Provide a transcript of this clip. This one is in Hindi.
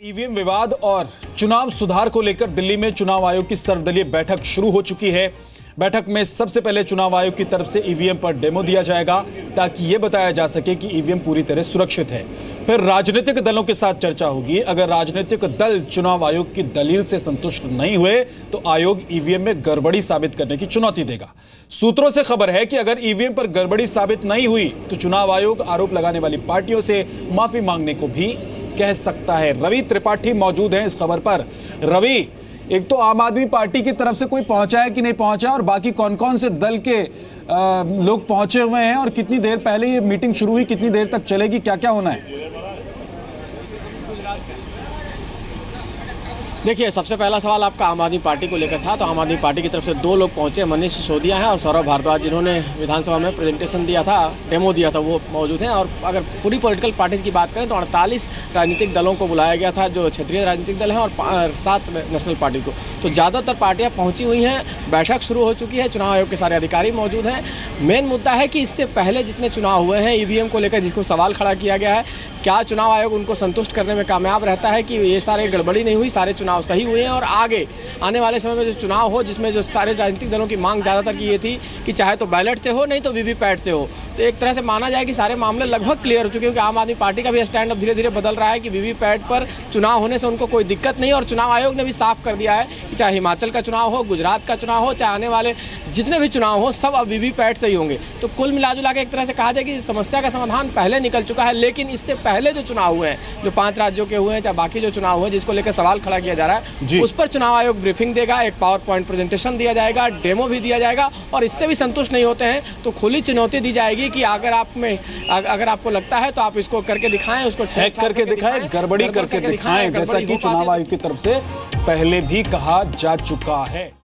ईवीएम विवाद और चुनाव सुधार को लेकर दिल्ली में चुनाव आयोग की सर्वदलीय बैठक शुरू हो चुकी है। बैठक में सबसे पहले चुनाव आयोग की तरफ से ईवीएम पर डेमो दिया जाएगा ताकि यह बताया जा सके कि ईवीएम पूरी तरह सुरक्षित है। फिर राजनीतिक दलों के साथ चर्चा होगी। अगर राजनीतिक दल चुनाव आयोग की दलील से संतुष्ट नहीं हुए तो आयोग ईवीएम में गड़बड़ी साबित करने की चुनौती देगा। सूत्रों से खबर है कि अगर ईवीएम पर गड़बड़ी साबित नहीं हुई तो चुनाव आयोग आरोप लगाने वाली पार्टियों से माफी मांगने को भी कह सकता है। रवि त्रिपाठी मौजूद हैं इस खबर पर। रवि, एक तो आम आदमी पार्टी की तरफ से कोई पहुंचा है कि नहीं पहुंचा, और बाकी कौन कौन से दल के लोग पहुंचे हुए हैं, और कितनी देर पहले ये मीटिंग शुरू हुई, कितनी देर तक चलेगी, क्या क्या होना है? देखिए, सबसे पहला सवाल आपका आम आदमी पार्टी को लेकर था। तो आम आदमी पार्टी की तरफ से दो लोग पहुंचे, मनीष सिसोदिया हैं और सौरभ भारद्वाज, जिन्होंने विधानसभा में प्रेजेंटेशन दिया था, डेमो दिया था, वो मौजूद हैं। और अगर पूरी पॉलिटिकल पार्टीज की बात करें तो 48 राजनीतिक दलों को बुलाया गया था, जो क्षेत्रीय राजनीतिक दल हैं, और 7 नेशनल पार्टी को। तो ज़्यादातर पार्टियाँ पहुँची हुई हैं, बैठक शुरू हो चुकी है, चुनाव आयोग के सारे अधिकारी मौजूद हैं। मेन मुद्दा है कि इससे पहले जितने चुनाव हुए हैं ईवीएम को लेकर, जिसको सवाल खड़ा किया गया है, क्या चुनाव आयोग उनको संतुष्ट करने में कामयाब रहता है कि ये सारे गड़बड़ी नहीं हुई, सारे चुनाव सही हुए हैं, और आगे आने वाले समय में जो चुनाव हो, जिसमें जो सारे राजनीतिक दलों की मांग ज़्यादातर की ये थी कि चाहे तो बैलेट से हो, नहीं तो वीवीपैट से हो। तो एक तरह से माना जाए कि सारे मामले लगभग क्लियर हो चुके हैं, क्योंकि आम आदमी पार्टी का भी स्टैंड अब धीरे धीरे बदल रहा है कि वीवीपैट पर चुनाव होने से उनको कोई दिक्कत नहीं। और चुनाव आयोग ने भी साफ कर दिया है कि चाहे हिमाचल का चुनाव हो, गुजरात का चुनाव हो, चाहे आने वाले जितने भी चुनाव हो, सब अब वीवीपैट से ही होंगे। तो कुल मिलाजुला के एक तरह से कहा जाए कि इस समस्या का समाधान पहले निकल चुका है। लेकिन इससे पहले जो चुनाव हुए हैं, जो 5 राज्यों के हुए हैं, चाहे बाकी जो चुनाव हुए जिसको लेकर सवाल खड़ा किया जा रहा है, उस पर चुनाव आयोग ब्रीफिंग देगा, एक पावर पॉइंट प्रेजेंटेशन दिया जाएगा, डेमो भी दिया जाएगा। और इससे भी संतुष्ट नहीं होते हैं तो खुली चुनौती दी जाएगी कि अगर आपको लगता है तो आप इसको करके दिखाएं, उसको चेक करके दिखाएं, गड़बड़ी करके दिखाएं, जैसा कि चुनाव आयोग की तरफ से पहले भी कहा जा चुका है।